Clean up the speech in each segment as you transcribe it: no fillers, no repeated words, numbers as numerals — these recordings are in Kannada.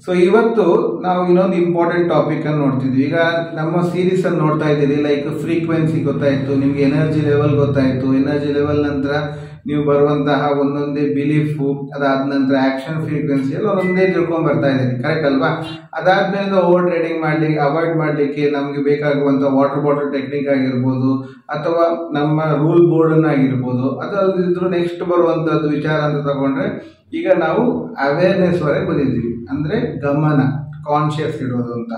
ಸೊ ಇವತ್ತು ನಾವು ಇನ್ನೊಂದು ಇಂಪಾರ್ಟೆಂಟ್ ಟಾಪಿಕ್ ಅನ್ನು ನೋಡ್ತಿದ್ವಿ. ಈಗ ನಮ್ಮ ಸೀರೀಸ್ ಅನ್ನು ನೋಡ್ತಾ ಇದ್ದೀರಿ. ಲೈಕ್ ಫ್ರೀಕ್ವೆನ್ಸಿ ಗೊತ್ತಾಯ್ತು, ನಿಮ್ಗೆ ಎನರ್ಜಿ ಲೆವೆಲ್ ಗೊತ್ತಾಯ್ತು. ಎನರ್ಜಿ ಲೆವೆಲ್ ನಂತರ ನೀವು ಬರುವಂತಹ ಒಂದೊಂದೇ ಬಿಲೀಫು, ಅದಾದ ನಂತರ ಆಕ್ಷನ್ ಫ್ರೀಕ್ವೆನ್ಸಿ ಎಲ್ಲ ಒಂದೊಂದೇ ತಿಳ್ಕೊಂಡ್ ಬರ್ತಾ ಇದ್ದೀರಿ, ಕರೆಕ್ಟ್ ಅಲ್ವಾ? ಅದಾದ್ಮೇಲೆ ಓವರ್ ಟ್ರೇಡಿಂಗ್ ಮಾಡ್ಲಿಕ್ಕೆ ಅವಾಯ್ಡ್ ಮಾಡ್ಲಿಕ್ಕೆ ನಮ್ಗೆ ಬೇಕಾಗುವಂತ ವಾಟರ್ ಬಾಟಲ್ ಟೆಕ್ನಿಕ್ ಆಗಿರ್ಬೋದು, ಅಥವಾ ನಮ್ಮ ರೂಲ್ ಬೋರ್ಡ್ ಆಗಿರ್ಬೋದು, ಅದಲ್ಲದಿದ್ರು ನೆಕ್ಸ್ಟ್ ಬರುವಂತದ್ದು ವಿಚಾರ ಅಂತ ತಗೊಂಡ್ರೆ ಈಗ ನಾವು ಅವೇರ್ನೆಸ್ ವರೆಗೆ ಬಂದಿದ್ದೀವಿ. ಅಂದ್ರೆ ಗಮನ, ಕಾನ್ಶಿಯಸ್ ಇಡೋದು ಅಂತ.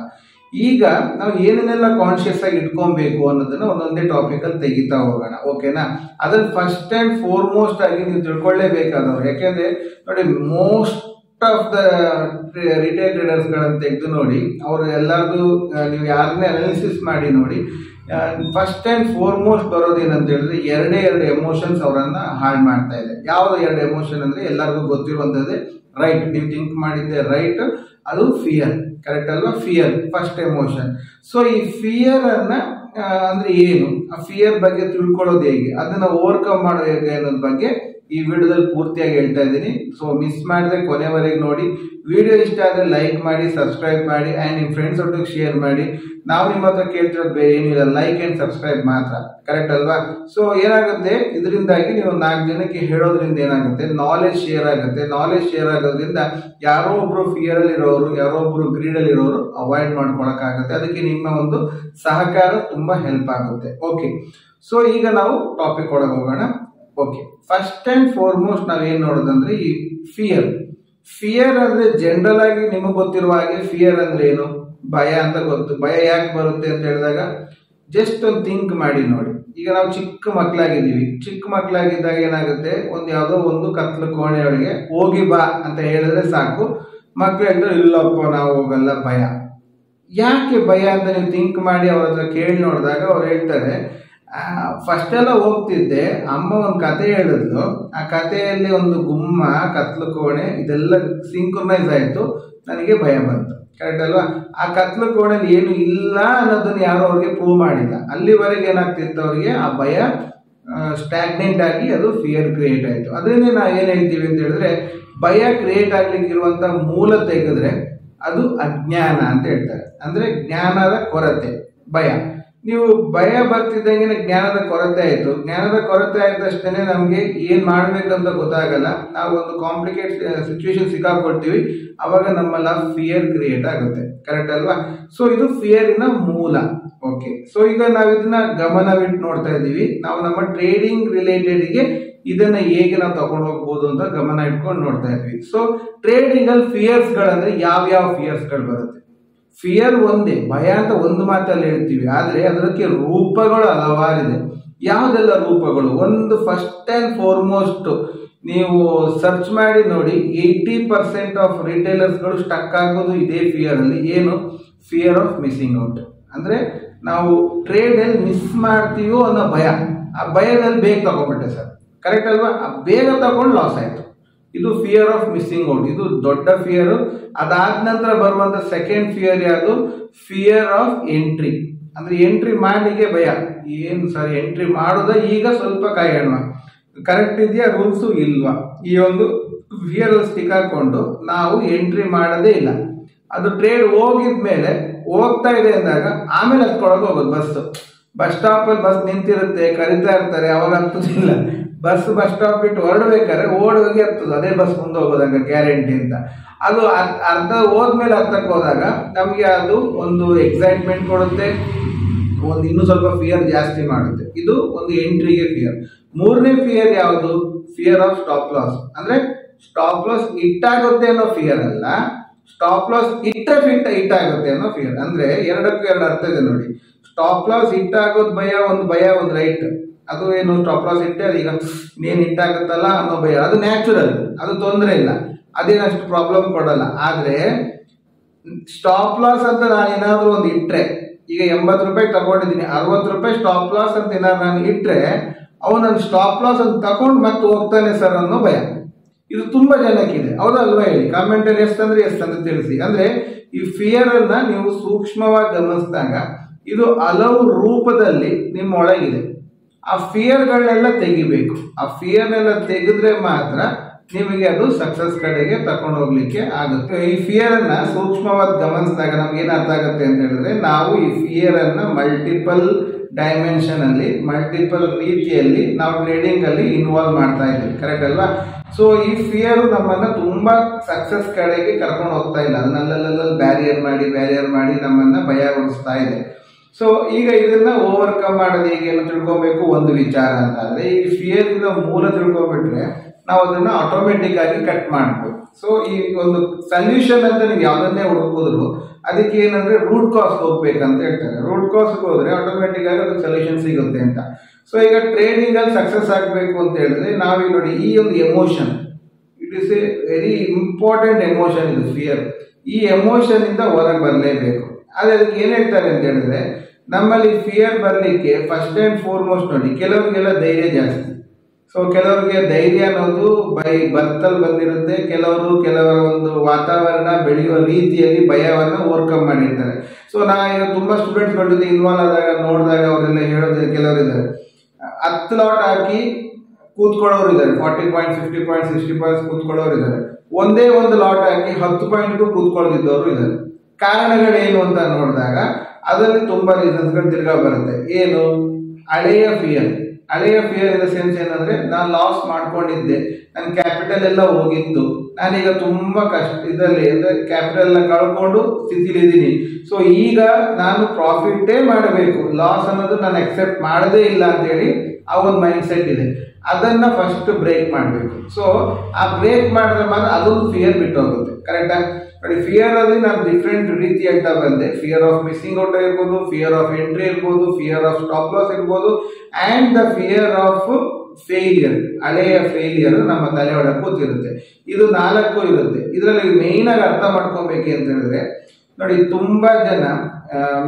ಈಗ ನಾವು ಏನೇನೆಲ್ಲ ಕಾನ್ಶಿಯಸ್ ಆಗಿ ಇಟ್ಕೊಬೇಕು ಅನ್ನೋದನ್ನ ಒಂದೊಂದೇ ಟಾಪಿಕ್ ಅಲ್ಲಿ ತೆಗಿತಾ ಹೋಗೋಣ, ಓಕೆನಾ? ಅದ್ರಲ್ಲಿ ಫಸ್ಟ್ ಅಂಡ್ ಫೋರ್ಮೋಸ್ಟ್ ಆಗಿ ನೀವು ತಿಳ್ಕೊಳ್ಳೇಬೇಕಾದವ್ರು. ಯಾಕೆಂದ್ರೆ ನೋಡಿ, most of the retail traders ಗಳನ್ನ ತೆಗೆದು ನೋಡಿ, ಅವರು ಎಲ್ಲಾರ್ದು ನೀವು ಯಾರನ್ನೇ ಅನಾಲಿಸಿಸ್ ಮಾಡಿ ನೋಡಿ, ಫಸ್ಟ್ ಅಂಡ್ ಫೋರ್ಮೋಸ್ಟ್ ಬರೋದೇನಂತ ಹೇಳಿದ್ರೆ ಎರಡೇ ಎಮೋಷನ್ಸ್ ಅವರನ್ನ ಹಾಳು ಮಾಡ್ತಾ ಇದೆ. ಯಾವ್ದು ಎರಡು ಎಮೋಷನ್ ಅಂದ್ರೆ ಎಲ್ಲರಿಗೂ ಗೊತ್ತಿರುವಂತದ್ದೇ ರೈಟ್. ನೀವು ಥಿಂಕ್ ಮಾಡಿದ್ದೆ ರೈಟ್, ಅದು ಫಿಯರ್, ಕರೆಕ್ಟ್ ಅಲ್ವಾ? Fear first emotion. ಸೊ ಈ ಫಿಯರ್ ಅನ್ನ ಅಂದ್ರೆ ಏನು, ಆ ಫಿಯರ್ ಬಗ್ಗೆ ತಿಳ್ಕೊಳ್ಳೋದು ಹೇಗೆ, ಅದನ್ನ ಓವರ್ಕಮ್ ಮಾಡೋದು ಹೇಗೆ ಅನ್ನೋದ್ ಬಗ್ಗೆ ಈ ವಿಡಿಯೋದಲ್ಲಿ ಪೂರ್ತಿಯಾಗಿ ಹೇಳ್ತಾ ಇದ್ದೀನಿ. ಸೊ ಮಿಸ್ ಮಾಡಿದ್ರೆ ಕೊನೆವರೆಗೆ ನೋಡಿ. ವಿಡಿಯೋ ಇಷ್ಟ ಆದರೆ ಲೈಕ್ ಮಾಡಿ, ಸಬ್ಸ್ಕ್ರೈಬ್ ಮಾಡಿ, ಆ್ಯಂಡ್ ನಿಮ್ಮ ಫ್ರೆಂಡ್ಸ್ ಒಟ್ಟಿಗೆ ಶೇರ್ ಮಾಡಿ. ನಾವು ನಿಮ್ಮ ಹತ್ರ ಕೇಳ್ತಿರೋದು ಬೇರೆ ಏನಿಲ್ಲ, ಲೈಕ್ ಆ್ಯಂಡ್ ಸಬ್ಸ್ಕ್ರೈಬ್ ಮಾತ್ರ, ಕರೆಕ್ಟ್ ಅಲ್ವಾ? ಸೊ ಏನಾಗುತ್ತೆ, ಇದರಿಂದಾಗಿ ನೀವು 4 ಜನಕ್ಕೆ ಹೇಳೋದ್ರಿಂದ ಏನಾಗುತ್ತೆ, ನಾಲೆಜ್ ಶೇರ್ ಆಗುತ್ತೆ. ನಾಲೆಜ್ ಶೇರ್ ಆಗೋದ್ರಿಂದ ಯಾರೋ ಒಬ್ರು ಫಿಯರ್ ಅಲ್ಲಿ ಇರೋರು, ಯಾರೋ ಒಬ್ರು ಗ್ರೀಡ್ ಅಲ್ಲಿ ಇರೋರು ಅವಾಯ್ಡ್ ಮಾಡ್ಕೊಳಕ್ಕಾಗುತ್ತೆ. ಅದಕ್ಕೆ ನಿಮ್ಮ ಒಂದು ಸಹಕಾರ ತುಂಬಾ ಹೆಲ್ಪ್ ಆಗುತ್ತೆ. ಓಕೆ, ಸೊ ಈಗ ನಾವು ಟಾಪಿಕ್ ಒಳಗೆ ಹೋಗೋಣ. ಓಕೆ, ಫಸ್ಟ್ ಅಂಡ್ ಫಾರ್ಮೋಸ್ಟ್ ನಾವೇನ್ ನೋಡೋದಂದ್ರೆ ಈ ಫಿಯರ್. ಫಿಯರ್ ಅಂದ್ರೆ ಜನರಲ್ ಆಗಿ ನಿಮಗೆ ಗೊತ್ತಿರುವ ಹಾಗೆ ಫಿಯರ್ ಅಂದ್ರೆ ಏನು, ಭಯ ಅಂತ ಗೊತ್ತು. ಭಯ ಯಾಕೆ ಬರುತ್ತೆ ಅಂತ ಹೇಳಿದಾಗ ಜಸ್ಟ್ ಒಂದು ಥಿಂಕ್ ಮಾಡಿ ನೋಡಿ. ಈಗ ನಾವು ಚಿಕ್ಕ ಮಕ್ಕಳಾಗಿದ್ದೀವಿ. ಚಿಕ್ಕ ಮಕ್ಕಳಾಗಿದ್ದಾಗ ಏನಾಗುತ್ತೆ, ಯಾವುದೋ ಒಂದು ಕತ್ಲು ಕೋಣೆಯೊಳಗೆ ಹೋಗಿ ಬಾ ಅಂತ ಹೇಳಿದ್ರೆ ಸಾಕು, ಮಕ್ಕಳು ಹೇಳಿದ್ರೆ ಇಲ್ಲಪ್ಪ ನಾವು ಹೋಗಲ್ಲ, ಭಯ. ಯಾಕೆ ಭಯ ಅಂತ ನೀವು ಥಿಂಕ್ ಮಾಡಿ ಅವ್ರ ಹತ್ರ ಕೇಳಿ ನೋಡಿದಾಗ ಅವ್ರು ಹೇಳ್ತಾರೆ, ಫಸ್ಟ್ ಎಲ್ಲ ಹೋಗ್ತಿದ್ದೆ, ಅಮ್ಮ ಒಂದು ಕತೆ ಹೇಳಿದ್ಲು, ಆ ಕಥೆಯಲ್ಲಿ ಒಂದು ಗುಮ್ಮ, ಕತ್ಲು ಕೋಣೆ ಇದೆಲ್ಲ ಸಿಂಕ್ರನೈಸ್ ಆಯ್ತು, ನನಗೆ ಭಯ ಬಂತು, ಕರೆಕ್ಟ್ ಅಲ್ವಾ? ಆ ಕತ್ಲು ಕೋಣೆಯಲ್ಲಿ ಏನು ಇಲ್ಲ ಅನ್ನೋದನ್ನ ಯಾರು ಅವ್ರಿಗೆ ಪ್ರೂವ್ ಮಾಡಿಲ್ಲ. ಅಲ್ಲಿವರೆಗೆ ಏನಾಗ್ತಿತ್ತು ಅವ್ರಿಗೆ, ಆ ಭಯ ಸ್ಟ್ಯಾಗ್ನೆಂಟ್ ಆಗಿ ಅದು ಫಿಯರ್ ಕ್ರಿಯೇಟ್ ಆಯ್ತು. ಅದನ್ನೇ ನಾವು ಏನ್ ಹೇಳ್ತೀವಿ ಅಂತ ಹೇಳಿದ್ರೆ, ಭಯ ಕ್ರಿಯೇಟ್ ಆಗ್ಲಿಕ್ಕೆ ಇರುವಂತ ಮೂಲ ತೆಗೆದ್ರೆ ಅದು ಅಜ್ಞಾನ ಅಂತ ಹೇಳ್ತಾರೆ. ಅಂದ್ರೆ ಜ್ಞಾನದ ಕೊರತೆ, ಭಯ. ನೀವು ಭಯ ಬರ್ತಿದ್ದಂಗೆ ಜ್ಞಾನದ ಕೊರತೆ ಆಯ್ತು. ಜ್ಞಾನದ ಕೊರತೆ ಆಯ್ತಷ್ಟೇ ನಮ್ಗೆ ಏನ್ ಮಾಡ್ಬೇಕಂತ ಗೊತ್ತಾಗಲ್ಲ. ನಾವು ಒಂದು ಕಾಂಪ್ಲಿಕೇಟ್ ಸಿಚುವೇಶನ್ ಸಿಕ್ಕಾಕೊಳ್ತೀವಿ, ಅವಾಗ ನಮ್ಮಲ್ಲ ಫಿಯರ್ ಕ್ರಿಯೇಟ್ ಆಗುತ್ತೆ, ಕರೆಕ್ಟ್ ಅಲ್ವಾ? ಸೊ ಇದು ಫಿಯರಿನ ಮೂಲ. ಓಕೆ, ಸೊ ಈಗ ನಾವು ಇದನ್ನ ಗಮನವಿಟ್ಟು ನೋಡ್ತಾ ಇದ್ದೀವಿ. ನಾವು ನಮ್ಮ ಟ್ರೇಡಿಂಗ್ ರಿಲೇಟೆಡ್ಗೆ ಇದನ್ನ ಹೇಗೆ ನಾವು ತಗೊಂಡು ಹೋಗ್ಬೋದು ಅಂತ ಗಮನ ಇಟ್ಕೊಂಡು ನೋಡ್ತಾ ಇದ್ವಿ. ಸೊ ಟ್ರೇಡಿಂಗ್ ಅಲ್ಲಿ ಫಿಯರ್ಸ್ ಗಳಂದ್ರೆ ಯಾವ ಫಿಯರ್ಸ್ ಗಳು ಬರುತ್ತೆ? ಫಿಯರ್ ಒಂದೇ, ಭಯ ಅಂತ ಒಂದು ಮಾತಲ್ಲಿ ಹೇಳ್ತೀವಿ, ಆದ್ರೆ ಅದಕ್ಕೆ ರೂಪಗಳು ಹಲವಾರಿದೆ. ಯಾವುದೆಲ್ಲ ರೂಪಗಳು? ಒಂದು ಫಸ್ಟ್ ಅಂಡ್ ಫಾರ್ಮೋಸ್ಟ್ ನೀವು ಸರ್ಚ್ ಮಾಡಿ ನೋಡಿ, 80% ಆಫ್ ರಿಟೇಲರ್ಸ್ ಗಳು ಸ್ಟಕ್ ಆಗೋದು ಇದೇ ಫಿಯರ್ ಅಲ್ಲಿ. ಏನು? Fear of missing out. ಅಂದ್ರೆ ನಾವು ಟ್ರೇಡ್ ಅಲ್ಲಿ ಮಿಸ್ ಮಾಡ್ತೀವೋ ಅನ್ನೋ ಭಯ. ಆ ಭಯದಲ್ಲಿ ಬೇಗ ತಗೊಂಡ್ಬಿಟ್ಟೆ ಸರ್, ಕರೆಕ್ಟ್ ಅಲ್ವಾ? ಆ ಬೇಗ ತಗೊಂಡು ಲಾಸ್ ಆಯ್ತು. ಇದು ಫಿಯರ್ ಆಫ್ ಮಿಸ್ಸಿಂಗ್ ಔಟ್, ಇದು ದೊಡ್ಡ ಫಿಯರ್. ಅದಾದ ನಂತರ ಬರುವಂತ ಸೆಕೆಂಡ್ ಫಿಯರ್ ಯಾವುದು? Fear of entry. ಅಂದ್ರೆ ಎಂಟ್ರಿ ಮಾಡ್ಲಿಕ್ಕೆ ಭಯ. ಏನ್ ಸರ್ ಎಂಟ್ರಿ ಮಾಡೋದ, ಈಗ ಸ್ವಲ್ಪ ಕಾಯೋಣ, ಕರೆಕ್ಟ್ ಇದೆಯಾ, ರೂಲ್ಸು ಇಲ್ವಾ, ಈ ಒಂದು ಫಿಯರ್ ಸ್ಟಿಕ್ ಹಾಕೊಂಡು ನಾವು ಎಂಟ್ರಿ ಮಾಡೋದೇ ಇಲ್ಲ. ಅದು ಟ್ರೇಡ್ ಹೋಗಿದ್ಮೇಲೆ ಹೋಗ್ತಾ ಇದೆ ಅಂದಾಗ ಆಮೇಲೆ ಹತ್ಕೊಳಕ್ ಹೋಗೋದು. ಬಸ್ ಸ್ಟಾಪ್ ಅಲ್ಲಿ ಬಸ್ ನಿಂತಿರುತ್ತೆ, ಕರಿತಾ ಇರ್ತಾರೆ, ಅವಾಗ ಹತ್ತುದಿಲ್ಲ. ಬಸ್ ಸ್ಟಾಪ್ ಬಿಟ್ಟು ಹೊರಡ್ಬೇಕಾದ್ರೆ ಓಡೋಗಿ ಹತ್ತದು, ಅದೇ ಬಸ್ ಮುಂದೆ ಹೋಗೋದಾಗ ಗ್ಯಾರಂಟಿ ಅಂತ. ಅದು ಅರ್ಧ ಹೋದ್ಮೇಲೆ ಹತ್ತಕ್ಕೆ ಹೋದಾಗ ನಮ್ಗೆ ಅದು ಒಂದು ಎಕ್ಸೈಟ್ಮೆಂಟ್ ಕೊಡುತ್ತೆ, ಒಂದು ಇನ್ನೂ ಸ್ವಲ್ಪ ಫಿಯರ್ ಜಾಸ್ತಿ ಮಾಡುತ್ತೆ. ಇದು ಒಂದು ಎಂಟ್ರಿಗೆ ಫಿಯರ್. ಮೂರನೇ ಫಿಯರ್ ಯಾವುದು? Fear of stop loss. ಅಂದ್ರೆ ಸ್ಟಾಪ್ ಲಾಸ್ ಇಟ್ಟಾಗುತ್ತೆ ಅನ್ನೋ ಫಿಯರ್ ಅಲ್ಲ, ಸ್ಟಾಪ್ ಲಾಸ್ ಇಟ್ಟಾಗುತ್ತೆ ಅನ್ನೋ ಫಿಯರ್. ಅಂದ್ರೆ ಎರಡಕ್ಕೂ ಎರಡು ಅರ್ಥ ಇದೆ ನೋಡಿ. ಸ್ಟಾಪ್ ಲಾಸ್ ಇಟ್ಟಾಗೋದು ಭಯ, ಒಂದು ರೈಟ್. ಅದು ಏನು, ಸ್ಟಾಪ್ ಲಾಸ್ ಇಟ್ಟೆ ಅದೀಗ ಇನ್ನೇನು ಇಟ್ಟಾಗುತ್ತಲ್ಲ ಅನ್ನೋ ಭಯ, ಅದು ನ್ಯಾಚುರಲ್, ಅದು ತೊಂದರೆ ಇಲ್ಲ, ಅದೇನಷ್ಟು ಪ್ರಾಬ್ಲಮ್ ಕೊಡಲ್ಲ. ಆದ್ರೆ ಸ್ಟಾಪ್ ಲಾಸ್ ಅಂತ ನಾನು ಏನಾದ್ರು ಒಂದು ಇಟ್ರೆ, ಈಗ 80 ರೂಪಾಯಿ ತಗೊಂಡಿದ್ದೀನಿ, 60 ರೂಪಾಯಿ ಸ್ಟಾಪ್ ಲಾಸ್ ಅಂತ ಏನಾದ್ರು ನಾನು ಇಟ್ರೆ, ಅವನು ಸ್ಟಾಪ್ ಲಾಸ್ ಅಂತ ತಗೊಂಡು ಮತ್ತೆ ಹೋಗ್ತಾನೆ ಸರ್ ಅನ್ನೋ ಭಯ. ಇದು ತುಂಬಾ ಜನಕ್ಕಿದೆ, ಹೌದಲ್ವಾ? ಹೇಳಿ ಕಾಮೆಂಟ್ ಅಲ್ಲಿ ಎಸ್ ಅಂತ ತಿಳಿಸಿ. ಅಂದ್ರೆ ಈ ಫಿಯರ್ ಅನ್ನ ನೀವು ಸೂಕ್ಷ್ಮವಾಗಿ ಗಮನಿಸಿದಾಗ ಇದು ಹಲವು ರೂಪದಲ್ಲಿ ನಿಮ್ಮ ಒಳಗಿದೆ. ಆ ಫಿಯರ್ಗಳನ್ನೆಲ್ಲ ತೆಗಿಬೇಕು. ಆ ಫಿಯರ್ನೆಲ್ಲ ತೆಗೆದ್ರೆ ಮಾತ್ರ ನಿಮಗೆ ಅದು ಸಕ್ಸಸ್ ಕಡೆಗೆ ತಕೊಂಡು ಹೋಗ್ಲಿಕ್ಕೆ ಆಗುತ್ತೆ. ಈ ಫಿಯರ್ ಅನ್ನ ಸೂಕ್ಷ್ಮವಾಗಿ ಗಮನಿಸಿದಾಗ ನಮ್ಗೆ ಏನ್ ಅರ್ಥ ಆಗುತ್ತೆ ಅಂತ ಹೇಳಿದ್ರೆ, ನಾವು ಈ ಫಿಯರ್ ಅನ್ನ ಮಲ್ಟಿಪಲ್ ಡೈಮೆನ್ಷನ್ ಅಲ್ಲಿ, ಮಲ್ಟಿಪಲ್ ರೀತಿಯಲ್ಲಿ ನಾವು ಟ್ರೇಡಿಂಗ್ ಅಲ್ಲಿ ಇನ್ವಾಲ್ವ್ ಮಾಡ್ತಾ ಇದ್ದೀವಿ. ಕರೆಕ್ಟ್ ಅಲ್ವಾ? ಸೊ ಈ ಫಿಯರ್ ನಮ್ಮನ್ನ ತುಂಬಾ ಸಕ್ಸಸ್ ಕಡೆಗೆ ಕರ್ಕೊಂಡು ಹೋಗ್ತಾ ಇಲ್ಲ, ಅದನ್ನೆಲ್ಲ ಬ್ಯಾರಿಯರ್ ಮಾಡಿ ನಮ್ಮನ್ನ ಭಯಗೊಳಿಸ್ತಾ ಇದೆ. ಸೊ ಈಗ ಇದನ್ನ ಓವರ್ಕಮ್ ಮಾಡೋದು ಹೇಗೆ ಅಂತ ತಿಳ್ಕೊಬೇಕು ಒಂದು ವಿಚಾರ ಅಂತ ಆದ್ರೆ, ಈ ಫಿಯರ್ ಇಂದ ಮೂಲ ತಿಳ್ಕೊಬಿಟ್ರೆ ನಾವು ಅದನ್ನ ಆಟೋಮೆಟಿಕ್ ಆಗಿ ಕಟ್ ಮಾಡ್ಬೋದು. ಸೊ ಈ ಒಂದು ಸೊಲ್ಯೂಷನ್ ಅಂತ ನೀವು ಯಾವ್ದನ್ನೇ ಹುಡುಕಿದ್ರು ಅದಕ್ಕೆ ಏನಂದ್ರೆ ರೂಟ್ ಕಾಸ್ ಹೋಗ್ಬೇಕಂತ ಹೇಳ್ತಾರೆ. ರೂಟ್ ಕಾಸ್ ಹೋದ್ರೆ ಆಟೋಮೆಟಿಕ್ ಆಗಿ ಅದಕ್ಕೆ ಸೊಲ್ಯೂಷನ್ ಸಿಗುತ್ತೆ ಅಂತ. ಸೊ ಈಗ ಟ್ರೇಡಿಂಗ್ ಅಲ್ಲಿ ಸಕ್ಸಸ್ ಆಗಬೇಕು ಅಂತ ಹೇಳಿದ್ರೆ ನಾವೀಗ ನೋಡಿ, ಈ ಒಂದು emotion, it is A very important emotion ಇದು ಫಿಯರ್. ಈ ಎಮೋಷನ್ ಇಂದ ಹೊರಗೆ ಬರಲೇಬೇಕು. ಆದ್ರೆ ಅದಕ್ಕೆ ಏನ್ ಹೇಳ್ತಾರೆ ಅಂತ ಹೇಳಿದ್ರೆ, ನಮ್ಮಲ್ಲಿ ಫಿಯರ್ ಬರಲಿಕ್ಕೆ ಫಸ್ಟ್ ಅಂಡ್ ಫಾರ್ಮೋಸ್ಟ್ ನೋಡಿ, ಕೆಲವರಿಗೆಲ್ಲ ಧೈರ್ಯ ಜಾಸ್ತಿ. ಸೊ ಕೆಲವರಿಗೆ ಧೈರ್ಯ ಅನ್ನೋದು ಬೈ ಬರ್ತಲ್ಲಿ ಬಂದಿರುತ್ತೆ, ಕೆಲವರ ಒಂದು ವಾತಾವರಣ ಬೆಳೆಯುವ ರೀತಿಯಲ್ಲಿ ಭಯವನ್ನ ಓವರ್ಕಮ್ ಮಾಡಿರ್ತಾರೆ. ಸೊ ನಾ ಈಗ ತುಂಬಾ ಸ್ಟೂಡೆಂಟ್ಸ್ಗಳ ಜೊತೆ ಇನ್ವಾಲ್ವ್ ಆದಾಗ ನೋಡಿದಾಗ ಅವರೆಲ್ಲ ಹೇಳೋದು, ಕೆಲವರಿದ್ದಾರೆ 10 ಲಾಟ್ ಹಾಕಿ ಕೂತ್ಕೊಳ್ಳೋರು ಇದ್ದಾರೆ, 40 ಪಾಯಿಂಟ್ಸ್ 50 ಪಾಯಿಂಟ್ಸ್ 60 ಪಾಯಿಂಟ್ಸ್ ಕೂತ್ಕೊಳ್ಳೋರು ಇದ್ದಾರೆ. ಒಂದೇ ಒಂದು ಲಾಟ್ ಹಾಕಿ 10 ಪಾಯಿಂಟ್ಗೂ ಕೂತ್ಕೊಳ್ಳದಿದ್ದವರು ಇದ್ದಾರೆ. ಕಾರಣಗಳೇನು ಅಂತ ನೋಡಿದಾಗ ಅದರಲ್ಲಿ ತುಂಬಾ ರೀಸನ್ಸ್ಗಳು ತಿರ್ಗಾ ಬರುತ್ತೆ. ಏನು? ಹಳೆಯ ಫಿಯರ್ ಇನ್ ದ ಸೆನ್ಸ್ ಏನಂದ್ರೆ, ನಾನು ಲಾಸ್ ಮಾಡ್ಕೊಂಡಿದ್ದೆ, ನನ್ನ ಕ್ಯಾಪಿಟಲ್ ಎಲ್ಲ ಹೋಗಿತ್ತು, ನಾನೀಗ ತುಂಬಾ ಇದರಲ್ಲಿ ಕ್ಯಾಪಿಟಲ್ ನ ಕಳ್ಕೊಂಡು ಸ್ಥಿತಿಲಿದ್ದೀನಿ. ಸೊ ಈಗ ನಾನು ಪ್ರಾಫಿಟೇ ಮಾಡಬೇಕು, ಲಾಸ್ ಅನ್ನೋದು ನಾನು ಅಕ್ಸೆಪ್ಟ್ ಮಾಡದೇ ಇಲ್ಲ ಅಂತ ಹೇಳಿ ಆ ಒಂದು ಮೈಂಡ್ ಸೆಟ್ ಇದೆ. ಅದನ್ನ ಫಸ್ಟ್ ಬ್ರೇಕ್ ಮಾಡಬೇಕು. ಸೊ ಆ ಬ್ರೇಕ್ ಮಾಡಿದ್ರೆ ಮಾತ್ರ ಅದೊಂದು ಫಿಯರ್ ಬಿಟ್ಟು ಹೋಗುತ್ತೆ. ಕರೆಕ್ಟಾ? ನೋಡಿ, ಫಿಯರ್ ಅಲ್ಲಿ ನಾನು ಡಿಫ್ರೆಂಟ್ ರೀತಿ ಅಂತ ಬಂದೆ. ಫಿಯರ್ ಆಫ್ ಮಿಸ್ಸಿಂಗ್ ಔಟ್ ಇರ್ಬೋದು, ಫಿಯರ್ ಆಫ್ ಎಂಟ್ರಿ ಇರ್ಬೋದು, ಫಿಯರ್ ಆಫ್ ಸ್ಟಾಪ್ ಲಾಸ್ ಇರ್ಬೋದು, and the fear of failure, ಹಳೆಯ ಫೇಲಿಯರ್ ನಮ್ಮ ತಲೆ ಒಳಗೆ ಕೂತಿರುತ್ತೆ. ಇದು 4 ಇರುತ್ತೆ. ಇದರಲ್ಲಿ ಮೇನ್ ಆಗಿ ಅರ್ಥ ಮಾಡ್ಕೊಬೇಕು ಅಂತ ಹೇಳಿದ್ರೆ, ನೋಡಿ, ತುಂಬಾ ಜನ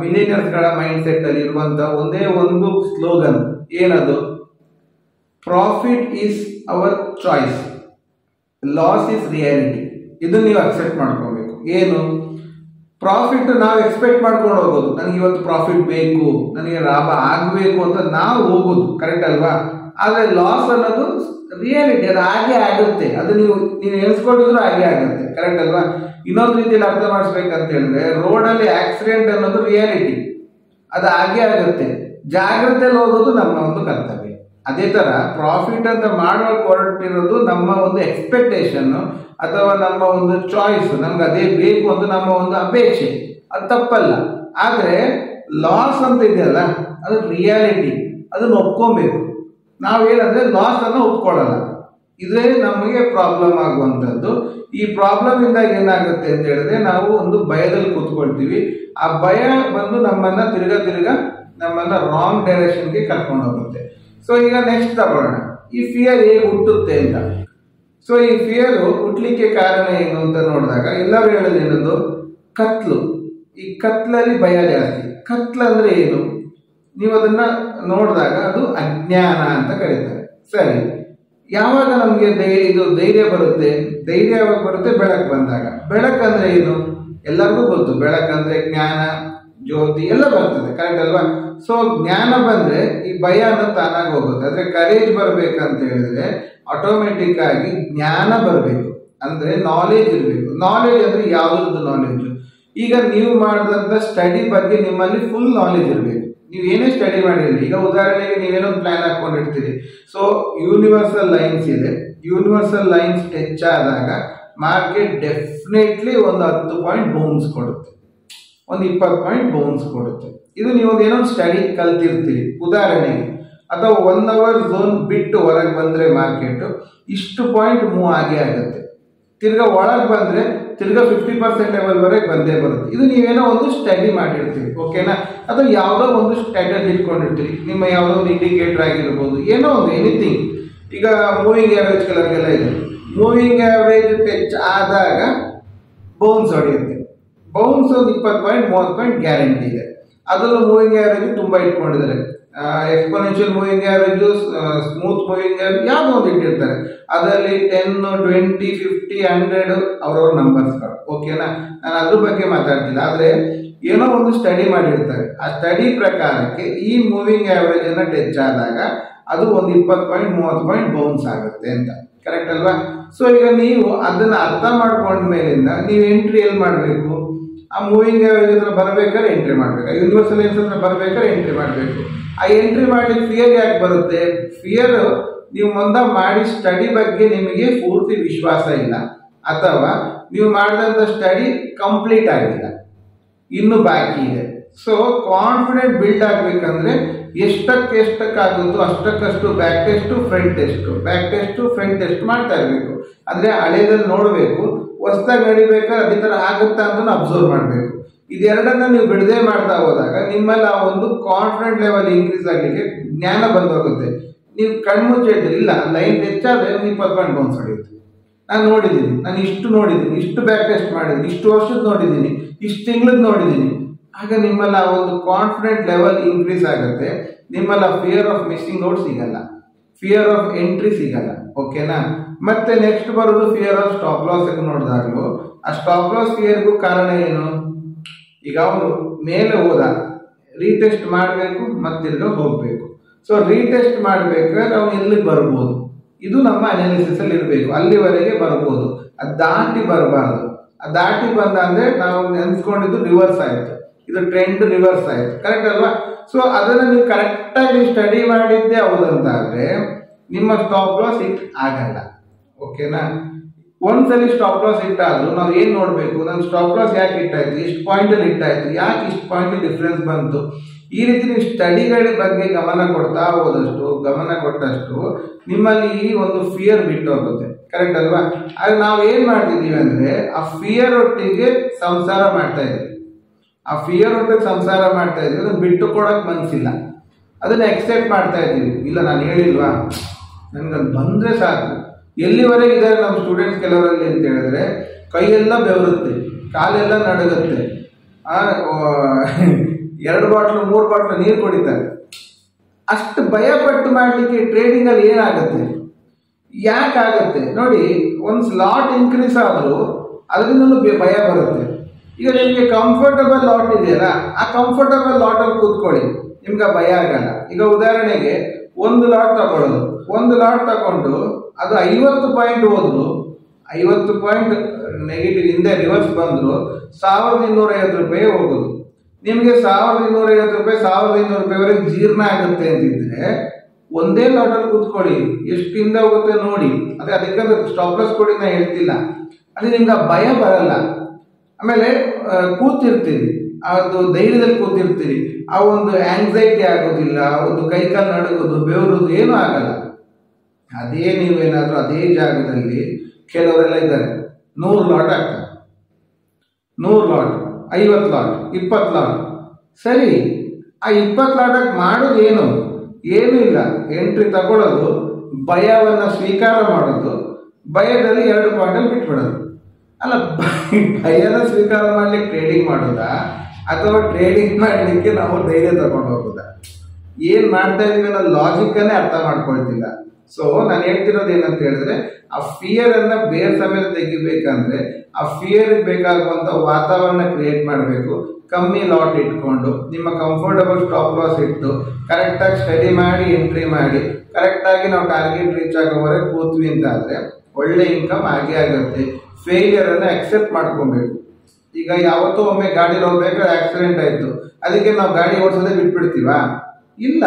ಮಿಲಿನಿಯರ್ಸ್ ಗಳ ಮೈಂಡ್ ಸೆಟ್ ಅಲ್ಲಿ ಇರುವಂತ ಒಂದೇ ಒಂದು ಸ್ಲೋಗನ್ ಏನದು? Profit is our choice, loss is reality. ಇದನ್ನ ನೀವು ಅಕ್ಸೆಪ್ಟ್ ಮಾಡ್ಕೋಬೇಕು. ಏನು? ಪ್ರಾಫಿಟ್ ನಾವು ಎಕ್ಸ್ಪೆಕ್ಟ್ ಮಾಡ್ಕೊಂಡು ಹೋಗೋದು, ನನಗೆ ಇವತ್ತು ಪ್ರಾಫಿಟ್ ಬೇಕು, ನನಗೆ ಲಾಭ ಆಗಬೇಕು ಅಂತ ನಾವು ಹೋಗೋದು. ಕರೆಕ್ಟ್ ಅಲ್ವಾ? ಆದ್ರೆ ಲಾಸ್ ಅನ್ನೋದು ರಿಯಾಲಿಟಿ, ಅದು ಹಾಗೆ ಆಗುತ್ತೆ. ಅದು ನೀವು ಎಣಿಸ್ಕೊಂಡಿದ್ರು ಹಾಗೆ ಆಗುತ್ತೆ. ಕರೆಕ್ಟ್ ಅಲ್ವಾ? ಇನ್ನೊಂದು ರೀತಿಯಲ್ಲಿ ಅರ್ಥ ಮಾಡಿಸ್ಬೇಕಂತ ಹೇಳಿದ್ರೆ, ರೋಡಲ್ಲಿ ಆಕ್ಸಿಡೆಂಟ್ ಅನ್ನೋದು ರಿಯಾಲಿಟಿ, ಅದು ಹಾಗೆ ಆಗುತ್ತೆ. ಜಾಗ್ರತೆಯಲ್ಲಿ ಹೋಗೋದು ನಮ್ಮ ಒಂದು ಕರ್ತವ್ಯ. ಅದೇ ತರ ಪ್ರಾಫಿಟ್ ಅಂತ ಮಾಡುವ ಹೊರಟಿರೋದು ನಮ್ಮ ಒಂದು ಎಕ್ಸ್ಪೆಕ್ಟೇಷನ್ ಅಥವಾ ನಮ್ಮ ಒಂದು ಚಾಯ್ಸ್, ನಮ್ಗೆ ಅದೇ ಬೇಕು ಅಂತ ನಮ್ಮ ಒಂದು ಅಪೇಕ್ಷೆ. ಅದು ತಪ್ಪಲ್ಲ. ಆದ್ರೆ ಲಾಸ್ ಅಂತ ಇದೆಯಲ್ಲ, ಅದು ರಿಯಾಲಿಟಿ, ಅದನ್ನು ಒಪ್ಕೊಬೇಕು. ನಾವೇನಂದ್ರೆ ಲಾಸ್ ಅನ್ನು ಒಪ್ಕೊಳ್ಳಲ್ಲ. ಇದೇ ನಮಗೆ ಪ್ರಾಬ್ಲಮ್ ಆಗುವಂಥದ್ದು. ಈ ಪ್ರಾಬ್ಲಮ್ ಇಂದಾಗ ಏನಾಗುತ್ತೆ ಅಂತ ಹೇಳಿದ್ರೆ, ನಾವು ಒಂದು ಭಯದಲ್ಲಿ ಕೂತ್ಕೊಳ್ತೀವಿ. ಆ ಭಯ ಬಂದು ನಮ್ಮನ್ನ ತಿರ್ಗಾ ನಮ್ಮನ್ನ ರಾಂಗ್ ಡೈರೆಕ್ಷನ್ಗೆ ಕರ್ಕೊಂಡು ಹೋಗುತ್ತೆ. ಸೊ ಈಗ ನೆಕ್ಸ್ಟ್ ತಗೊಳ್ಳೋಣ, ಈ ಫಿಯರ್ ಹೇಗೆ ಹುಟ್ಟುತ್ತೆ ಅಂತ. ಸೊ ಈ ಫಿಯರ್ ಹುಟ್ಟಲಿಕ್ಕೆ ಕಾರಣ ಏನು ಅಂತ ನೋಡಿದಾಗ ಎಲ್ಲರೂ ಹೇಳೋದು ಏನದು? ಕತ್ಲು. ಈ ಕತ್ಲಲ್ಲಿ ಭಯ ಜಾಸ್ತಿ. ಕತ್ಲು ಅಂದ್ರೆ ಏನು? ನೀವು ಅದನ್ನ ನೋಡಿದಾಗ ಅದು ಅಜ್ಞಾನ ಅಂತ ಕರೀತಾರೆ. ಸರಿ, ಯಾವಾಗ ನಮ್ಗೆ ಧೈರ್ಯ ಬರುತ್ತೆ? ಧೈರ್ಯ ಯಾವಾಗ ಬರುತ್ತೆ? ಬೆಳಕು ಬಂದಾಗ. ಬೆಳಕಂದ್ರೆ ಏನು? ಎಲ್ಲರಿಗೂ ಗೊತ್ತು, ಬೆಳಕಂದ್ರೆ ಜ್ಞಾನ, ಜ್ಯೋತಿ ಎಲ್ಲ ಬರ್ತದೆ. ಕರೆಕ್ಟ್ ಅಲ್ವಾ? ಸೊ ಜ್ಞಾನ ಬಂದ್ರೆ ಈ ಭಯ ಅನ್ನೋದು ತಾನಾಗಿ ಹೋಗುತ್ತೆ. ಅಂದ್ರೆ ಕರೇಜ್ ಬರ್ಬೇಕಂತ ಹೇಳಿದ್ರೆ ಆಟೋಮೆಟಿಕ್ ಆಗಿ ಜ್ಞಾನ ಬರಬೇಕು, ಅಂದ್ರೆ ನಾಲೆಜ್ ಇರಬೇಕು. ನಾಲೆಜ್ ಅಂದ್ರೆ ಯಾವ್ದು ನಾಲೆಜ್? ಈಗ ನೀವು ಮಾಡಿದಂತ ಸ್ಟಡಿ ಬಗ್ಗೆ ನಿಮ್ಮಲ್ಲಿ ಫುಲ್ ನಾಲೆಜ್ ಇರಬೇಕು. ನೀವು ಏನೇ ಸ್ಟಡಿ ಮಾಡಿರಲಿ, ಈಗ ಉದಾಹರಣೆಗೆ ನೀವೇನೋ ಪ್ಲಾನ್ ಹಾಕೊಂಡಿರ್ತೀರಿ. ಸೊ ಯೂನಿವರ್ಸಲ್ ಲೈನ್ಸ್ ಇದೆ, ಯೂನಿವರ್ಸಲ್ ಲೈನ್ಸ್ ಟಚ್ ಆದಾಗ ಮಾರ್ಕೆಟ್ ಡೆಫಿನೆಟ್ಲಿ ಒಂದು 10 ಪಾಯಿಂಟ್ ಬೌನ್ಸ್ ಕೊಡುತ್ತೆ, ಒಂದು 20 ಪಾಯಿಂಟ್ ಬೌನ್ಸ್ ಕೊಡುತ್ತೆ. ಇದು ನೀವು ಏನೋ ಸ್ಟಡಿ ಕಲ್ತಿರ್ತೀರಿ ಉದಾಹರಣೆಗೆ. ಅಥವಾ 1 ಅವರ್ ಝೋನ್ ಬಿಟ್ಟು ಹೊರಗೆ ಬಂದ್ರೆ ಮಾರ್ಕೆಟ್ ಇಷ್ಟು ಪಾಯಿಂಟ್ ಮೂವ್ ಆಗೇ ಆಗುತ್ತೆ. ತಿರ್ಗಾ ಒಳಗೆ ಬಂದ್ರೆ ತಿರ್ಗಾ 50% ಲೆವೆಲ್ ವರೆಗೆ ಬಂದೇ ಬರುತ್ತೆ. ಇದು ನೀವೇನೋ ಒಂದು ಸ್ಟಡಿ ಮಾಡಿರ್ತೀರಿ, ಓಕೆನಾ? ಅಥವಾ ಯಾವುದೋ ಒಂದು ಸ್ಟ್ರಾಟಜಿ ಇಟ್ಕೊಂಡಿರ್ತೀರಿ, ನಿಮ್ಮ ಯಾವುದೋ ಒಂದು ಇಂಡಿಕೇಟರ್ ಆಗಿರ್ಬೋದು, ಏನೋ ಒಂದು ಎನಿಥಿಂಗ್. ಈಗ ಮೂವಿಂಗ್ ಆವರೇಜ್ ಕೆಲವರಿಗೆಲ್ಲ ಇದೆ. ಮೂವಿಂಗ್ ಆವರೇಜ್ ಟಚ್ ಆದಾಗ ಬೌನ್ಸ್ ಹೊಡೆಯುತ್ತೆ. ಬೌನ್ಸ್ ಒಂದು 20 ಪಾಯಿಂಟ್ 30 ಪಾಯಿಂಟ್ ಗ್ಯಾರಂಟಿ ಇದೆ. ಅದರಲ್ಲೂ ಮೂವಿಂಗ್ ಆವರೇಜ್ ತುಂಬಾ ಇಟ್ಕೊಂಡಿದ್ದಾರೆ. Exponential moving average, smooth moving average ಯಾವುದೋ ಒಂದು ಇಟ್ಟಿರ್ತಾರೆ. ಅದರಲ್ಲಿ 10, 20, 50, 100 ಅವ್ರವ್ರ ನಂಬರ್ಸ್ಗಳು, ಓಕೆನಾ? ನಾನು ಅದ್ರ ಬಗ್ಗೆ ಮಾತಾಡ್ತಿಲ್ಲ. ಆದ್ರೆ ಏನೋ ಒಂದು ಸ್ಟಡಿ ಮಾಡಿರ್ತಾರೆ. ಆ ಸ್ಟಡಿ ಪ್ರಕಾರಕ್ಕೆ ಈ ಮೂವಿಂಗ್ ಆವರೇಜ್ ಅನ್ನ ಟಚ್ ಆದಾಗ ಅದು ಒಂದು 20 ಪಾಯಿಂಟ್ 30 ಪಾಯಿಂಟ್ ಬೌನ್ಸ್ ಆಗುತ್ತೆ ಅಂತ. ಕರೆಕ್ಟ್ ಅಲ್ವಾ? ಸೊ ಈಗ ನೀವು ಅದನ್ನ ಅರ್ಥ ಮಾಡ್ಕೊಂಡ ಮೇಲಿಂದ ನೀವು ಎಂಟ್ರಿ ಎಲ್ಲಿ ಮಾಡಬೇಕು? ಆ ಮೂವಿಂಗ್ ಹತ್ರ ಬರಬೇಕಾದ್ರೆ ಎಂಟ್ರಿ ಮಾಡಬೇಕು, ಯೂನಿವರ್ಸಲ್ ಏನ್ಸ್ ಹತ್ರ ಬರಬೇಕಾದ್ರೆ ಎಂಟ್ರಿ ಮಾಡಬೇಕು. ಆ ಎಂಟ್ರಿ ಮಾಡ್ಲಿಕ್ಕೆ ಫಿಯರ್ ಯಾಕೆ ಬರುತ್ತೆ? ಫಿಯರ್ ನೀವು ಮುಂದೆ ಮಾಡಿ ಸ್ಟಡಿ ಬಗ್ಗೆ ನಿಮಗೆ ಪೂರ್ತಿ ವಿಶ್ವಾಸ ಇಲ್ಲ, ಅಥವಾ ನೀವು ಮಾಡಿದಂಥ ಸ್ಟಡಿ ಕಂಪ್ಲೀಟ್ ಆಗಿಲ್ಲ, ಇನ್ನು ಬಾಕಿ ಇದೆ. ಸೊ ಕಾನ್ಫಿಡೆಂಟ್ ಬಿಲ್ಡ್ ಆಗ್ಬೇಕಂದ್ರೆ ಎಷ್ಟಕ್ಕಾಗುತ್ತೋ ಅಷ್ಟಕ್ಕಷ್ಟು back test front test, back test front test ಮಾಡ್ತಾ ಇರಬೇಕು. ಅಂದರೆ ಹಳೆಯದಲ್ಲಿ ನೋಡಬೇಕು, ಹೊಸದಾಗಿ ನಡಿಬೇಕಾದ್ರೆ ಅದೇ ಥರ ಆಗುತ್ತಾ ಅಂತ ಅಬ್ಸರ್ವ್ ಮಾಡಬೇಕು. ಇದೆರಡನ್ನ ನೀವು ಬಿಡದೆ ಮಾಡ್ತಾ ಹೋದಾಗ ನಿಮ್ಮಲ್ಲಿ ಆ ಒಂದು ಕಾನ್ಫಿಡೆಂಟ್ ಲೆವೆಲ್ ಇನ್ಕ್ರೀಸ್ ಆಗಲಿಕ್ಕೆ ಜ್ಞಾನ ಬಂದೋಗುತ್ತೆ. ನೀವು ಕಣ್ಮುಚ್ಚೆ ಇದ್ದೀರಿ, ಇಲ್ಲ ಲೈನ್ ಹೆಚ್ಚಾದರೆ 20 ಪಾಯಿಂಟ್ ಬೌನ್ಸ್ ಹೊಡೆಯುತ್ತೆ. ನಾನು ನೋಡಿದ್ದೀನಿ, ನಾನು ಇಷ್ಟು ನೋಡಿದ್ದೀನಿ, ಇಷ್ಟು ಬ್ಯಾಕ್ ಟೆಸ್ಟ್ ಮಾಡಿದ್ದೀನಿ, ಇಷ್ಟು ವರ್ಷದ ನೋಡಿದ್ದೀನಿ, ಇಷ್ಟು ತಿಂಗಳದ್ದು ನೋಡಿದ್ದೀನಿ. ಆಗ ನಿಮ್ಮಲ್ಲಿ ಆ ಒಂದು ಕಾನ್ಫಿಡೆಂಟ್ ಲೆವೆಲ್ ಇನ್ಕ್ರೀಸ್ ಆಗುತ್ತೆ. ನಿಮ್ಮಲ್ಲಿ ಫಿಯರ್ ಆಫ್ ಮಿಸ್ಸಿಂಗ್ ಔಟ್ ಸಿಗಲ್ಲ, ಫಿಯರ್ ಆಫ್ ಎಂಟ್ರಿ ಸಿಗಲ್ಲ. ಓಕೆನಾ? ಮತ್ತೆ ನೆಕ್ಸ್ಟ್ ಬರೋದು ಫಿಯರ್ ಆಫ್ ಸ್ಟಾಪ್ ಲಾಸ್ ನೋಡಿದಾಗಲೂ ಆ ಸ್ಟಾಪ್ ಲಾಸ್ ಫಿಯರ್ಗೂ ಕಾರಣ ಏನು? ಈಗ ಅವನು ಮೇಲೆ ಹೋದ, ರೀಟೆಸ್ಟ್ ಮಾಡಬೇಕು, ಮತ್ತಿರ್ಗ ಹೋಗಬೇಕು. ಸೊ ರೀಟೆಸ್ಟ್ ಮಾಡಬೇಕಾದ್ರೆ ಅವನು ಎಲ್ಲಿಗೆ ಬರ್ಬೋದು? ಇದು ನಮ್ಮ ಅನಾಲಿಸಿಸ್ ಅಲ್ಲಿ ಇರಬೇಕು. ಅಲ್ಲಿವರೆಗೆ ಬರ್ಬೋದು, ಅದು ದಾಟಿ ಬರಬಾರ್ದು. ಅದು ದಾಟಿ ಬಂದ ಅಂದ್ರೆ ನಾವು ನೆನ್ಸ್ಕೊಂಡಿದ್ದು ರಿವರ್ಸ್ ಆಯ್ತು, ಇದು ಟ್ರೆಂಡ್ ರಿವರ್ಸ್ ಆಯ್ತು. ಕರೆಕ್ಟ್ ಅಲ್ವಾ? ಸೊ ಅದನ್ನ ನೀವು ಕರೆಕ್ಟಾಗಿ ಸ್ಟಡಿ ಮಾಡಿದ್ದೆ ಹೌದಂತಾದ್ರೆ ನಿಮ್ಮ ಸ್ಟಾಪ್ ಲಾಸ್ ಹಿಟ್ ಆಗಲ್ಲ. ಓಕೆನಾ? ಒಂದ್ಸಲಿ ಸ್ಟಾಪ್ ಲಾಸ್ ಹಿಟ್ ಆದ್ರೂ ನಾವು ಏನ್ ನೋಡ್ಬೇಕು? ನನ್ನ ಸ್ಟಾಪ್ ಲಾಸ್ ಯಾಕೆ ಹಿಟ್ ಆಯ್ತು, ಎಷ್ಟು ಪಾಯಿಂಟ್ ಅಲ್ಲಿ ಹಿಟ್ ಆಯ್ತು, ಯಾಕೆ ಇಷ್ಟು ಪಾಯಿಂಟ್ ಡಿಫ್ರೆನ್ಸ್ ಬಂತು? ಈ ರೀತಿ ನೀವು ಸ್ಟಡಿಗಳ ಬಗ್ಗೆ ಗಮನ ಕೊಟ್ಟಷ್ಟು ನಿಮ್ಮಲ್ಲಿ ಈ ಒಂದು ಫಿಯರ್ ಬಿಟ್ಟು ಹೋಗುತ್ತೆ. ಕರೆಕ್ಟ್ ಅಲ್ವಾ? ಆದ್ರೆ ನಾವು ಏನ್ ಮಾಡ್ತಿದೀವಿ ಅಂದ್ರೆ ಆ ಫಿಯರ್ ಒಟ್ಟಿಗೆ ಸಂಸಾರ ಮಾಡ್ತಾ ಇದೀವಿ. ಅದನ್ನ ಬಿಟ್ಟು ಕೊಡಕ್ ಮನ್ಸಿಲ್ಲ, ಅದನ್ನ ಎಕ್ಸೆಪ್ಟ್ ಮಾಡ್ತಾ ಇದ್ದೀವಿ. ಇಲ್ಲ ನಾನು ಹೇಳಿಲ್ವಾ, ನನ್ಗದು ಬಂದ್ರೆ ಸಾಕು. ಎಲ್ಲಿವರೆಗೆ ಇದ್ದಾರೆ ನಮ್ಮ ಸ್ಟೂಡೆಂಟ್ಸ್ ಕೆಲವರಲ್ಲಿ ಅಂತ ಹೇಳಿದ್ರೆ, ಕೈಯೆಲ್ಲ ಬೆವರುತ್ತೆ, ಕಾಲೆಲ್ಲ ನಡುಗುತ್ತೆ, 2 ಬಾಟ್ಲು 3 ಬಾಟ್ಲು ನೀರು ಕುಡಿತಾರೆ. ಅಷ್ಟು ಭಯ ಪಟ್ಟು ಮಾಡ್ಲಿಕ್ಕೆ ಟ್ರೇಡಿಂಗ್ ಅಲ್ಲಿ ಏನಾಗುತ್ತೆ? ಯಾಕಾಗತ್ತೆ ನೋಡಿ, ಒಂದು ಲಾಟ್ ಇನ್ಕ್ರೀಸ್ ಆದ್ರೂ ಅದರಿಂದಲೂ ಭಯ ಬರುತ್ತೆ. ಈಗ ನಿಮ್ಗೆ ಕಂಫರ್ಟಬಲ್ ಲಾಟ್ ಇದೆಯಲ್ಲ, ಆ ಕಂಫರ್ಟಬಲ್ ಲಾಟ್ ಅಲ್ಲಿ ಕೂತ್ಕೊಳ್ಳಿ, ನಿಮ್ಗೆ ಭಯ ಆಗಲ್ಲ. ಈಗ ಉದಾಹರಣೆಗೆ ಒಂದು ಲಾಟ್ ತಗೊಂಡು ಅದು 50 ಪಾಯಿಂಟ್ ಹೋದ್ರು, 50 ಪಾಯಿಂಟ್ ನೆಗೆಟಿವ್ ಹಿಂದೆ ರಿವರ್ಸ್ ಬಂದ್ರು, 1250 ರೂಪಾಯಿ ಹೋಗುದು. ನಿಮ್ಗೆ 1250 ರೂಪಾಯಿ 1200 ರೂಪಾಯಿವರೆಗೆ ಜೀರ್ಣ ಆಗುತ್ತೆ ಅಂತಿದ್ರೆ ಒಂದೇ ಲಾಟಲ್ಲಿ ಕೂತ್ಕೊಳ್ಳಿ, ಎಷ್ಟು ಹಿಂದೆ ಹೋಗುತ್ತೆ ನೋಡಿ. ಅದಕ್ಕೆ ಸ್ಟಾಪ್ ಲಾಸ್ ಕೊಡಿ ನಾ ಹೇಳ್ತಿಲ್ಲ, ಅದು ನಿಮ್ಗೆ ಭಯ ಬರಲ್ಲ. ಆಮೇಲೆ ಕೂತಿರ್ತೀರಿ, ಅದು ಧೈರ್ಯದಲ್ಲಿ ಕೂತಿರ್ತೀರಿ, ಆ ಒಂದು ಆಂಗ್ಸೈಟಿ ಆಗೋದಿಲ್ಲ, ಒಂದು ಕೈಕಾಲು ನಡುಗೋದು, ಬೆವರುದು ಏನೂ ಆಗಲ್ಲ. ಅದೇ ನೀವೇನಾದ್ರೂ ಅದೇ ಜಾಗದಲ್ಲಿ ಕೆಲವರೆಲ್ಲ ಇದ್ದಾರೆ, 100 ಲಾಟ್ ಆಗ್ತಾರೆ, 100 ಲಾಟ್, 50 ಲಾಟ್, 20 ಲಾಟ್. ಸರಿ, ಆ 20 ಲಾಟ್ ಮಾಡೋದು ಏನು ಇಲ್ಲ. ಎಂಟ್ರಿ ತಗೊಳ್ಳೋದು, ಭಯವನ್ನು ಸ್ವೀಕಾರ ಮಾಡೋದು, ಭಯದಲ್ಲಿ 2 ಪಾಯಿಂಟಲ್ಲಿ ಬಿಟ್ಬಿಡೋದು. ಅಲ್ಲ, ಭಯನ ಸ್ವೀಕಾರ ಮಾಡ್ಲಿಕ್ಕೆ ಟ್ರೇಡಿಂಗ್ ಮಾಡೋದಾ, ಅಥವಾ ಟ್ರೇಡಿಂಗ್ ಮಾಡಲಿಕ್ಕೆ ನಾವು ಧೈರ್ಯ ತಗೊಂಡು ಹೋಗೋದಾ? ಏನ್ ಮಾಡ್ತಾ ಇದೀವಿ ಅನ್ನೋ ಲಾಜಿಕ್ ಅನ್ನೇ ಅರ್ಥ ಮಾಡ್ಕೊಳ್ತಿಲ್ಲ. ಸೊ ನಾನು ಹೇಳ್ತಿರೋದು ಏನಂತ ಹೇಳಿದ್ರೆ, ಆ ಫಿಯರ್ ಅನ್ನ ಬೇರೆ ಸಮೇತ ತೆಗಿಬೇಕಂದ್ರೆ ಆ ಫಿಯರ್ ಬೇಕಾಗುವಂತ ವಾತಾವರಣ ಕ್ರಿಯೇಟ್ ಮಾಡಬೇಕು. ಕಮ್ಮಿ ಲಾಟ್ ಇಟ್ಕೊಂಡು ನಿಮ್ಮ ಕಂಫರ್ಟಬಲ್ ಸ್ಟಾಪ್ ಲಾಸ್ ಇಟ್ಟು ಕರೆಕ್ಟಾಗಿ ಸ್ಟಡಿ ಮಾಡಿ ಎಂಟ್ರಿ ಮಾಡಿ ಕರೆಕ್ಟಾಗಿ ನಾವು ಟಾರ್ಗೆಟ್ ರೀಚ್ ಆಗೋವರೆಗೆ ಕೂತ್ವಿ ಅಂತ ಆದ್ರೆ ಒಳ್ಳೆ ಇನ್ಕಮ್ ಆಗೇ ಆಗುತ್ತೆ. ಫೇಲಿಯರ್ ಅನ್ನ ಅಕ್ಸೆಪ್ಟ್ ಮಾಡ್ಕೊಬೇಕು. ಈಗ ಯಾವತ್ತೂ ಒಮ್ಮೆ ಗಾಡಿ ಹೋಗ್ಬೇಕಾದ್ರೆ ಆಕ್ಸಿಡೆಂಟ್ ಆಯ್ತು, ಅದಕ್ಕೆ ನಾವು ಗಾಡಿ ಓಡಿಸೋದೇ ಬಿಟ್ಬಿಡ್ತೀವಾ? ಇಲ್ಲ,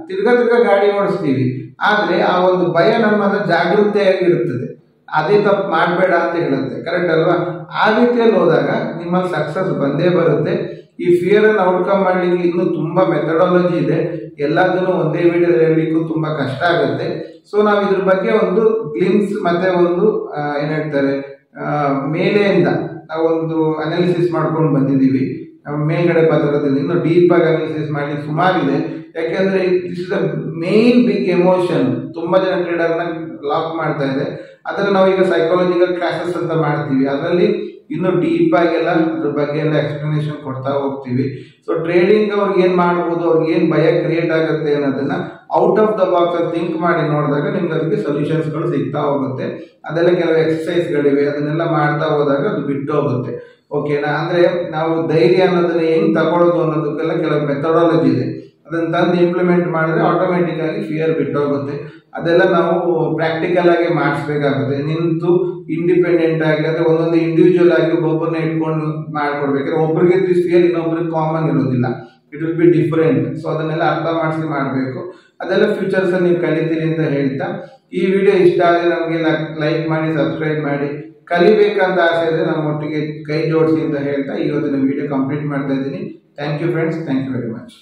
ತಿರ್ಗಾ ಗಾಡಿ ಓಡಿಸ್ತೀವಿ. ಆದ್ರೆ ಆ ಒಂದು ಭಯ ನಮ್ಮನ್ನ ಜಾಗೃತಿಯಾಗಿರುತ್ತದೆ, ಅದೇ ತಪ್ಪು ಮಾಡಬೇಡ ಅಂತ ಹೇಳುತ್ತೆ. ಕರೆಕ್ಟ್ ಅಲ್ವಾ? ಆ ರೀತಿಯಲ್ಲಿ ಹೋದಾಗ ನಿಮ್ಮಲ್ಲಿ ಸಕ್ಸಸ್ ಬಂದೇ ಬರುತ್ತೆ. ಈ ಫಿಯರ್ ಅನ್ನು ಔಟ್ಕಮ್ ಮಾಡ್ಲಿಕ್ಕೆ ಇನ್ನೂ ತುಂಬಾ ಮೆಥಡಾಲಜಿ ಇದೆ, ಎಲ್ಲದನ್ನು ಒಂದೇ ವಿಡಿಯೋ ಹೇಳಲಿಕ್ಕೂ ತುಂಬಾ ಕಷ್ಟ ಆಗುತ್ತೆ. ಸೊ ನಾವು ಇದ್ರ ಬಗ್ಗೆ ಒಂದು ಗ್ಲಿಮ್ಸ್ ಮತ್ತೆ ಒಂದು ಏನ್ ಹೇಳ್ತಾರೆ ಮೇಲೆಯಿಂದ ನಾವೊಂದು ಅನಾಲಿಸಿಸ್ ಮಾಡ್ಕೊಂಡು ಬಂದಿದ್ದೀವಿ. ಮೇಲ್ಗಡೆ ಪದರದಲ್ಲಿ ಇನ್ನು ಡೀಪ್ ಆಗಿ ಅನಾಲಿಸಿಸ್ ಮಾಡ್ಲಿಕ್ಕೆ ಸುಮಾರಿದೆ. ಯಾಕೆಂದ್ರೆ this is the main big emotion, ತುಂಬಾ ಜನ ಟ್ರೇಡರ್ನ ಲಾಕ್ ಮಾಡ್ತಾ ಇದೆ. ಅದನ್ನ ನಾವು ಈಗ ಸೈಕಾಲಜಿಕಲ್ ಕ್ಲಾಸಸ್ ಅಂತ ಮಾಡ್ತೀವಿ, ಅದರಲ್ಲಿ ಇನ್ನು ಡೀಪ್ ಆಗೆಲ್ಲ ಅದ್ರ ಬಗ್ಗೆ ಎಲ್ಲ ಎಕ್ಸ್ಪ್ಲನೇಷನ್ ಕೊಡ್ತಾ ಹೋಗ್ತೀವಿ. ಸೊ ಟ್ರೇಡಿಂಗ್ ಅವ್ರಿಗೆ ಏನ್ ಮಾಡ್ಬೋದು, ಅವ್ರಿಗೆ ಏನ್ ಭಯ ಕ್ರಿಯೇಟ್ ಆಗುತ್ತೆ ಅನ್ನೋದನ್ನ ಔಟ್ ಆಫ್ ದ ಬಾಕ್ಸ್ ಅಲ್ಲಿ ಥಿಂಕ್ ಮಾಡಿ ನೋಡಿದಾಗ ನಿಮ್ಗೆ ಅದಕ್ಕೆ ಸೊಲ್ಯೂಷನ್ಸ್ಗಳು ಸಿಗ್ತಾ ಹೋಗುತ್ತೆ. ಅದೆಲ್ಲ ಕೆಲವು ಎಕ್ಸರ್ಸೈಸ್ಗಳಿವೆ, ಅದನ್ನೆಲ್ಲ ಮಾಡ್ತಾ ಹೋದಾಗ ಅದು ಬಿಟ್ಟು ಹೋಗುತ್ತೆ. ಓಕೆನಾ? ಅಂದ್ರೆ ನಾವು ಧೈರ್ಯ ಅನ್ನೋದನ್ನ ಹೆಂಗ್ ತಗೊಳ್ಳೋದು ಅನ್ನೋದಕ್ಕೆಲ್ಲ ಕೆಲವು ಮೆಥಡಾಲಜಿ ಇದೆ, ಅದನ್ನ ತಂದು ಇಂಪ್ಲಿಮೆಂಟ್ ಮಾಡಿದ್ರೆ ಆಟೋಮೆಟಿಕ್ ಆಗಿ ಫಿಯರ್ ಬಿಟ್ಟೋಗುತ್ತೆ. ಅದೆಲ್ಲ ನಾವು ಪ್ರಾಕ್ಟಿಕಲ್ ಆಗಿ ಮಾಡಿಸ್ಬೇಕಾಗುತ್ತೆ. ನಿಂತು ಇಂಡಿಪೆಂಡೆಂಟ್ ಆಗಿ ಅಂದ್ರೆ ಒಂದೊಂದು ಇಂಡಿವಿಜುವಲ್ ಆಗಿ ಒಬ್ಬೊಬ್ಬರನ್ನ ಇಟ್ಕೊಂಡು ಮಾಡ್ಕೊಡ್ಬೇಕಾದ್ರೆ ಒಬ್ರಿಗೆ ಫಿಯರ್ ಇನ್ನೊಬ್ರಿಗೆ ಕಾಮನ್ ಇರೋದಿಲ್ಲ, it will be different. So ಅದನ್ನೆಲ್ಲ ಅರ್ಥ ಮಾಡಿಸಿ ಮಾಡಬೇಕು. ಅದೆಲ್ಲ ಫ್ಯೂಚರ್ಸ್ ನೀವು ಕಲಿತೀರಿ ಅಂತ ಹೇಳ್ತಾ, ಈ ವಿಡಿಯೋ ಇಷ್ಟ ಆದರೆ ನಮಗೆ ಲೈಕ್ ಮಾಡಿ, ಸಬ್ಸ್ಕ್ರೈಬ್ ಮಾಡಿ. ಕಲಿಬೇಕಂತ ಆಸೆ ಇದ್ರೆ ನಮ್ಮೊಟ್ಟಿಗೆ ಕೈ ಜೋಡಿಸಿ ಅಂತ ಹೇಳ್ತಾ ಇವತ್ತಿನ ವಿಡಿಯೋ ಕಂಪ್ಲೀಟ್ ಮಾಡ್ತಾ ಇದ್ದೀನಿ. Thank you friends, thank you very much.